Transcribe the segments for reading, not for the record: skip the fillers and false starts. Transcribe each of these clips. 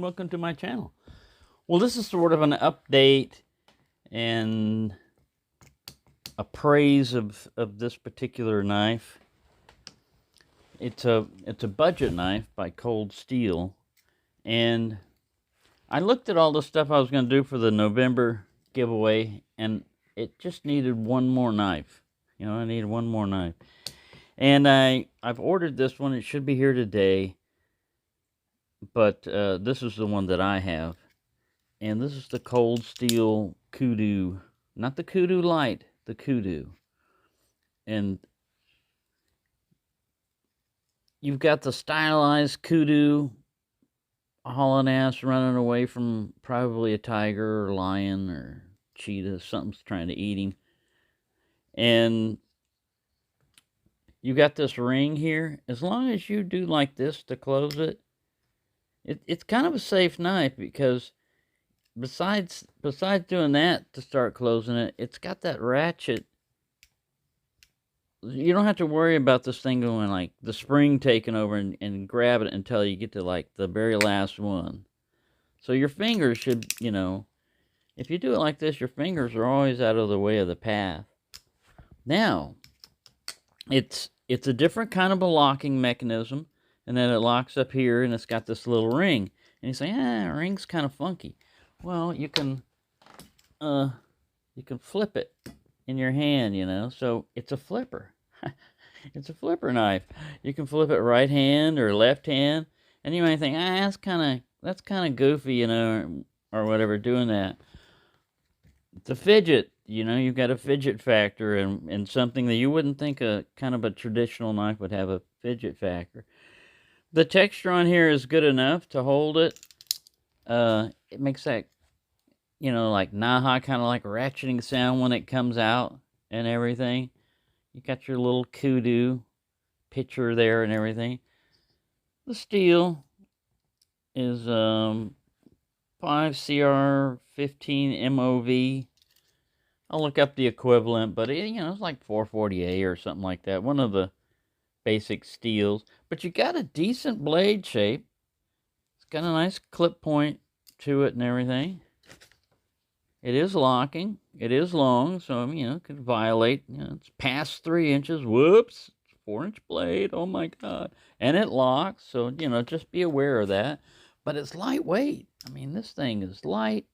welcome to my channel. Well, this is sort of an update and a praise of this particular knife. It's a budget knife by Cold Steel, and I looked at all the stuff I was going to do for the November giveaway, and it just needed one more knife. You know, I needed one more knife. And I've ordered this one. It should be here today. But this is the one that I have. And this is the Cold Steel Kudu. Not the Kudu Light, the Kudu. And you've got the stylized Kudu hauling ass running away from probably a tiger or lion or cheetah. Something's trying to eat him. And you got this ring here. As long as you do like this to close it, it's kind of a safe knife, because besides doing that to start closing it, it's got that ratchet. You don't have to worry about this thing going like the spring taking over and grab it until you get to like the very last one. So your fingers should, you know, if you do it like this, your fingers are always out of the way of the path. Now, it's a different kind of a locking mechanism, and then it locks up here, and it's got this little ring. And you say, ring's kind of funky. Well, you can flip it in your hand, you know. So it's a flipper. It's a flipper knife. You can flip it right hand or left hand, and you might think, that's kind of goofy, you know, or whatever, doing that. It's a fidget, you know. You've got a fidget factor, and something that you wouldn't think a kind of a traditional knife would have a fidget factor. The texture on here is good enough to hold it. It makes that, you know, like Naha kind of like ratcheting sound when it comes out and everything. You got your little Kudu picture there and everything. The steel is 5CR 15 MOV. I'll look up the equivalent, but it, you know, it's like 440A or something like that. One of the basic steels. But you got a decent blade shape. It's got a nice clip point to it and everything. It is locking. It is long, so, you know, it could violate. You know, it's past 3 inches. Whoops. It's a 4-inch blade. Oh, my God. And it locks, so, you know, just be aware of that. But it's lightweight. I mean, this thing is light.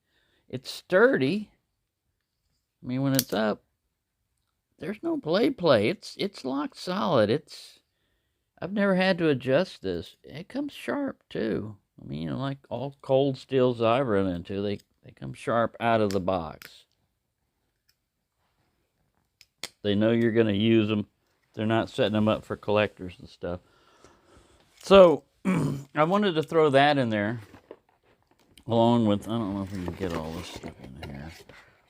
It's sturdy. I mean, when it's up, there's no play. It's locked solid. I've never had to adjust this. It comes sharp, too. I mean, you know, like all Cold Steels I've run into, they come sharp out of the box. They know you're going to use them. They're not setting them up for collectors and stuff. So, I wanted to throw that in there, along with, I don't know if we can get all this stuff in here.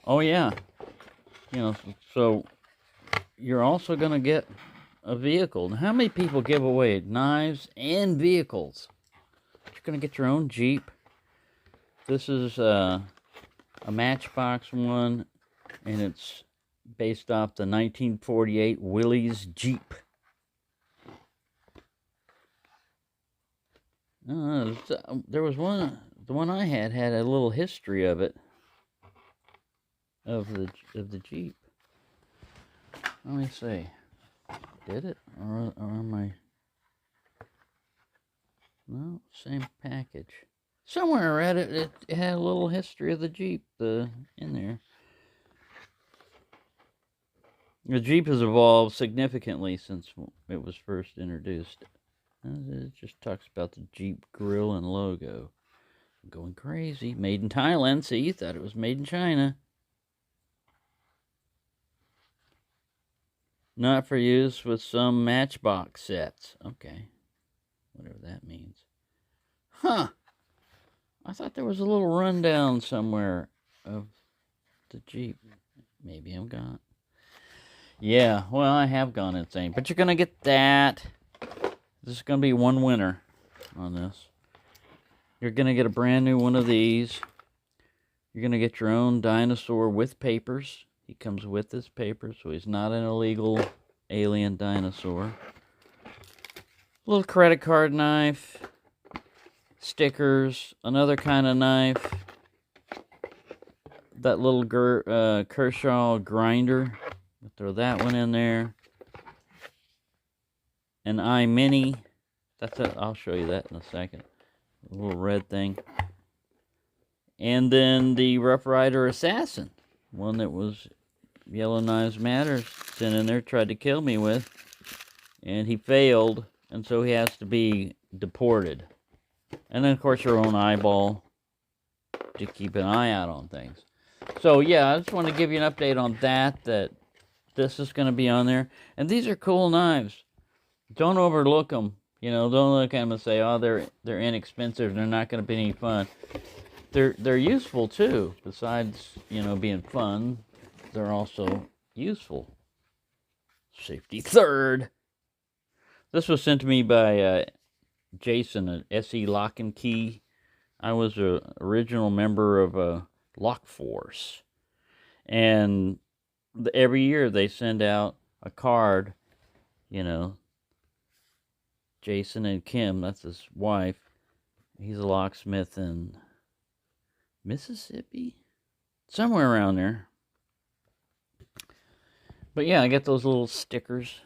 Oh, yeah. You know, so you're also going to get a vehicle. Now, how many people give away knives and vehicles? You're going to get your own Jeep. This is a Matchbox one, and it's based off the 1948 Willys Jeep. There was one, the one I had a little history of it, of the Jeep. Let me see. Did it? Or am I? No, same package. Somewhere I read it had a little history of the Jeep in there. The Jeep has evolved significantly since it was first introduced. It just talks about the Jeep grill and logo. I'm going crazy. Made in Thailand. See, you thought it was made in China. Not for use with some Matchbox sets. Okay. Whatever that means. Huh. I thought there was a little rundown somewhere of the Jeep. Maybe I'm gone. Yeah, well, I have gone insane. But you're going to get that. This is going to be one winner on this. You're going to get a brand new one of these. You're going to get your own dinosaur with papers. He comes with his papers, so he's not an illegal alien dinosaur. Little credit card knife. stickers, another kind of knife, that little Kershaw grinder, throw that one in there, an iMini, that's it, I'll show you that in a second, a little red thing, and then the Rough Rider Assassin, one that was Yellow Knives Matter sent in there, tried to kill me with, and he failed, and so he has to be deported. And then, of course, your own eyeball to keep an eye out on things. So, yeah, I just want to give you an update on that this is going to be on there. And these are cool knives. Don't overlook them. You know, don't look at them and say, oh, they're inexpensive, they're not going to be any fun. They're useful, too. Besides, you know, being fun, they're also useful. Safety third. This was sent to me by Jason at SE Lock and Key. I was an original member of Lock Force. And every year they send out a card, you know. Jason and Kim, that's his wife. He's a locksmith in Mississippi? Somewhere around there. But yeah, I get those little stickers.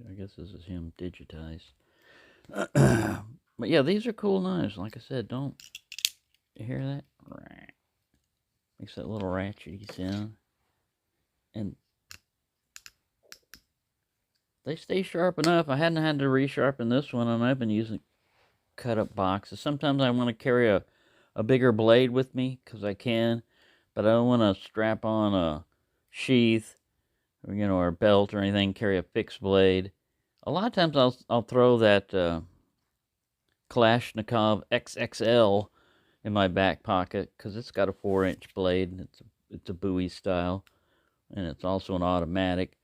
I guess this is him digitized. But yeah, these are cool knives. Like I said, don't you hear that? Makes that little ratchety sound. And they stay sharp enough. I hadn't had to resharpen this one, and I've been using cut-up boxes. Sometimes I want to carry a bigger blade with me, because I can, but I don't want to strap on a sheath, or, you know, or a belt or anything, carry a fixed blade. A lot of times I'll throw that Kalashnikov XXL in my back pocket, because it's got a 4-inch blade, and it's a Bowie style, and it's also an automatic.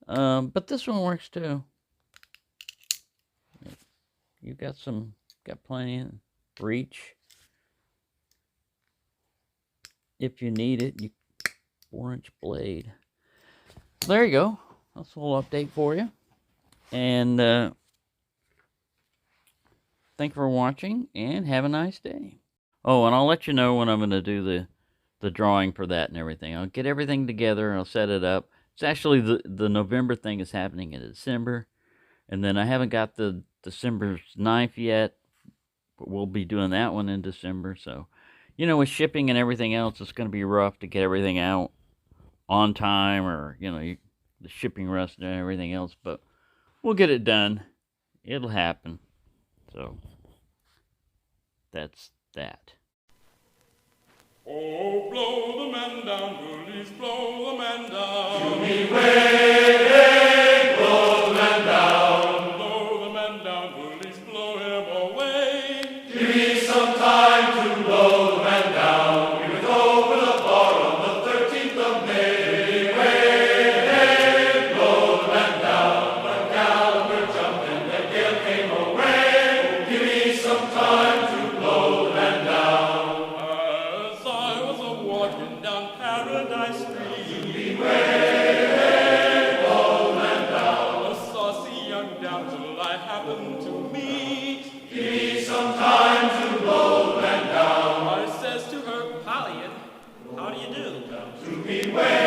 But this one works too. You got plenty of reach. If you need it, 4-inch blade. There you go. That's a little update for you. And thank you for watching, and have a nice day. Oh, and I'll let you know when I'm going to do the drawing for that and everything. I'll get everything together. I'll set it up. It's actually the November thing is happening in December. And then I haven't got the December's knife yet. But we'll be doing that one in December. So, you know, with shipping and everything else, it's going to be rough to get everything out on time, or, you know, the shipping rush and everything else. But we'll get it done. It'll happen. So, that's that. Oh, blow the man down, bullies, blow the man down. To me way, blow the man down. Blow the man down, bullies, blow him away. Give me some time to blow the man down. We went over the bar on the 13th of May. Way, blow the man down. The Gallagher jumped and the gale came away. Give me some time to blow the man down. Walking down Paradise Street, way, blow the man down. A saucy young damsel I happened to meet. Give me some time to blow the man down. I says to her, Polly, how do you do? To me, way.